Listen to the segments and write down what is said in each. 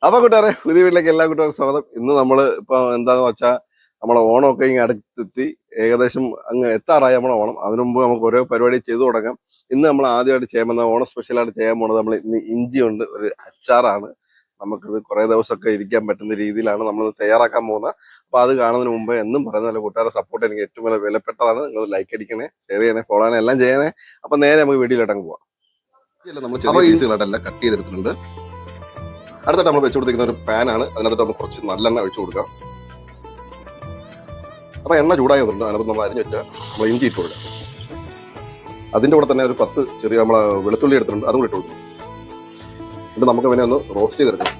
അപ്പൊ കൂട്ടുകാരെ, പുതിയ വീട്ടിലേക്ക് എല്ലാ കൂട്ടുകാർക്കും സ്വാഗതം. ഇന്ന് നമ്മള് ഇപ്പൊ എന്താന്ന് വെച്ചാൽ നമ്മളെ ഓണമൊക്കെ ഇങ്ങനെ അടുത്തെത്തി, ഏകദേശം അങ്ങ് എത്താറായി നമ്മളെ ഓണം. അതിനു മുമ്പ് നമുക്ക് ഓരോ പരിപാടി ചെയ്തു തുടങ്ങാം. ഇന്ന് നമ്മൾ ആദ്യമായിട്ട് ചെയ്യാൻ പോകുന്ന ഓണം സ്പെഷ്യലായിട്ട് ചെയ്യാൻ പോകുന്നത് നമ്മൾ ഇന്ന് ഇഞ്ചി കൊണ്ട് ഒരു അച്ചാറാണ്. നമുക്കിത് കുറെ ദിവസമൊക്കെ ഇരിക്കാൻ പറ്റുന്ന രീതിയിലാണ് നമ്മൾ തയ്യാറാക്കാൻ പോകുന്നത്. അപ്പൊ അത് കാണുന്നതിന് മുമ്പ് എന്നും പറയുന്ന പോലെ കൂട്ടുകാരുടെ സപ്പോർട്ട് എനിക്ക് ഏറ്റവും വലിയ വിലപ്പെട്ടതാണ്. നിങ്ങൾ ലൈക്ക് അടിക്കണേ, ഷെയർ ചെയ്യണേ, ഫോളോ ചെയ്യണേ, എല്ലാം ചെയ്യണേ. അപ്പൊ നേരെ നമുക്ക് വീഡിയോയിലോട്ടങ്ങ് പോവാം. നമ്മൾ ചെറിയ പീസുകളായിട്ടെല്ലാം കട്ട് ചെയ്തെടുത്തിട്ടുണ്ട്. അടുത്തായിട്ട് നമ്മൾ വെച്ച് കൊടുത്തിരിക്കുന്ന ഒരു പാനാണ്. അതിനകത്ത് നമുക്ക് കുറച്ച് നല്ലെണ്ണ ഒഴിച്ചു കൊടുക്കാം. അപ്പൊ എണ്ണ ചൂടായി വന്നിട്ടുണ്ട്. അതിനകത്ത് നമ്മൾ അരിഞ്ഞ് വെച്ചാൽ നമ്മൾ ഇഞ്ചി ഇട്ട് കൊടുക്കാം. അതിന്റെ കൂടെ തന്നെ ഒരു 10 ചെറിയ നമ്മളെ വെളുത്തുള്ളി എടുത്തിട്ടുണ്ട്, അതും ഇട്ട് കൊടുക്കും. എന്നിട്ട് നമുക്ക് പിന്നെ ഒന്ന് റോസ്റ്റ് ചെയ്തെടുക്കാം.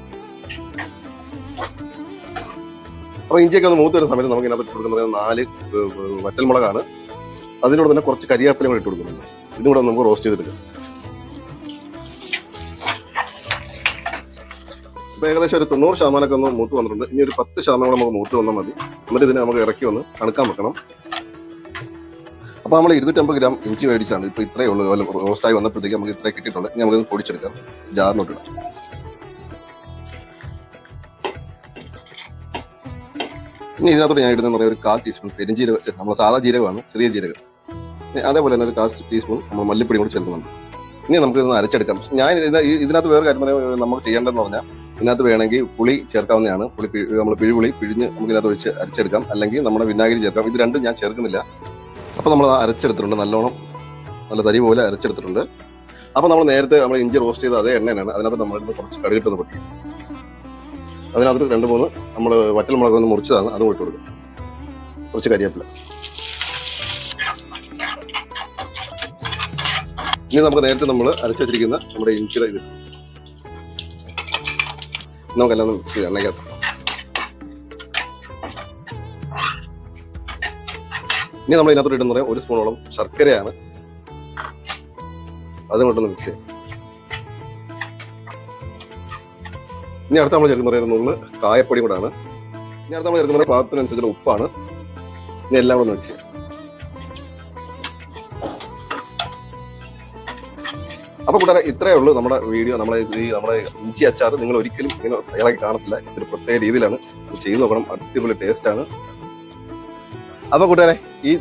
അപ്പൊ ഇഞ്ചിയൊക്കെ ഒന്ന് മൂത്ത് വരുന്ന സമയത്ത് നമുക്ക് ഇതിനകത്ത് ഇട്ട് കൊടുക്കുന്നത് 4 വറ്റൽമുളകാണ്. അതിനോട് തന്നെ കുറച്ച് കരിയാപ്പിലയും കൂടെ ഇട്ട് കൊടുക്കുന്നുണ്ട്. ഇതും കൂടെ നമുക്ക് റോസ്റ്റ് ചെയ്തെടുക്കാം. അപ്പോൾ ഏകദേശം ഒരു 90% ഒന്ന് മൂത്ത് വന്നിട്ടുണ്ട്. ഇനി ഒരു 10% കൂടെ നമുക്ക് മൂത്ത് വന്നാൽ മതി. എന്നിട്ട് ഇതിനെ നമുക്ക് ഇറക്കി ഒന്ന് തണുക്കാൻ വെക്കണം. അപ്പോൾ നമ്മൾ 250 ഗ്രാം ഇഞ്ചി മേടിച്ചാണ്. ഇപ്പോൾ ഇത്രയേ ഉള്ളൂ. റോസ്റ്റായി വന്നപ്പോഴത്തേക്ക് നമുക്ക് ഇത്രയും കിട്ടിയിട്ടുണ്ട്. ഇനി നമുക്കിത് പൊടിച്ചെടുക്കാം. ജാറിനോട്ടിടാം. ഇനി ഇതിനകത്തോട് ഞാൻ ഇടുന്നതെന്ന് പറയുന്നത് ഒരു 1/4 ടീസ്പൂൺ പെരുംജീരകം. നമ്മൾ സാധാ ജീരകമാണ്, ചെറിയ ജീരകം. അതേപോലെ തന്നെ ഒരു 1/4 ടീസ്പൂൺ നമ്മൾ മല്ലിപ്പൊടി കൂടി ചേർക്കുന്നുണ്ട്. ഇനി നമുക്ക് ഇതൊന്ന് അരച്ചെടുക്കാം. ഞാൻ ഇതിനകത്ത് വേറെ കാര്യം പറയാൻ നമുക്ക് ചെയ്യേണ്ടതെന്ന് പറഞ്ഞാൽ, ഇതിനകത്ത് വേണമെങ്കിൽ പുളി ചേർക്കാവുന്നതാണ്. നമ്മൾ പിഴിപുളി പിഴിഞ്ഞ് നമുക്ക് ഇതിനകത്ത് ഒഴിച്ച് അരച്ചെടുക്കാം. അല്ലെങ്കിൽ നമ്മുടെ വിനാഗിരി ചേർക്കാം. ഇത് രണ്ടും ഞാൻ ചേർക്കുന്നില്ല. അപ്പോൾ നമ്മൾ അരച്ചെടുത്തിട്ടുണ്ട്. നല്ലോണം നല്ല തരി പോലെ അരച്ചെടുത്തിട്ടുണ്ട്. അപ്പോൾ നമ്മൾ നേരത്തെ നമ്മൾ ഇഞ്ചി റോസ്റ്റ് ചെയ്ത അതേ എണ്ണയാണ്. അതിനകത്ത് നമ്മളിന്ന് കുറച്ച് കടുകിട്ടൊന്ന് പൊട്ടി, അതിനകത്ത് 2-3 നമ്മൾ വറ്റൽമുളക് ഒന്ന് മുറിച്ചതാണ്, അതും ഇട്ട് കൊടുക്കും. കുറച്ച് കരിവേപ്പില. ഇനി നമുക്ക് നേരത്തെ നമ്മൾ അരച്ചു വെച്ചിരിക്കുന്ന നമ്മുടെ ഇഞ്ചിയുടെ ഇത് നമുക്കെല്ലാം ഒന്ന് മിക്സ് ചെയ്യാം എണ്ണയ്ക്കകത്ത്. ഇനി നമ്മൾ ഇതിനകത്തോട്ട് ഇടുന്ന പറയാം 1 സ്പൂണോളം ശർക്കരയാണ്. അതും കൊണ്ടൊന്ന് മിക്സ് ചെയ്യാം. ഇനി അടുത്ത് നമ്മൾ ചേർക്കുന്ന പറയുന്നത് കായപ്പൊടി കൂടാണ്. ഇനി അടുത്ത് നമ്മൾ ചേർക്കുന്ന പാകത്തിനനുസരിച്ചുള്ള ഉപ്പാണ്. ഇനി എല്ലാം കൂടെ ഒന്ന് മിക്സ് ചെയ്യാം. അപ്പോൾ കൂട്ടുകാരെ, ഇത്രയേ ഉള്ളൂ നമ്മുടെ വീഡിയോ. നമ്മുടെ ഇഞ്ചി അച്ചാർ നിങ്ങൾ ഒരിക്കലും ഇങ്ങനെ തയ്യാറാക്കി കാണത്തില്ല. ഇതൊരു പ്രത്യേക രീതിയിലാണ് ചെയ്ത് നോക്കണം. അടിപൊളി ടേസ്റ്റാണ്. അപ്പോൾ കൂട്ടുകാരെ, ഈ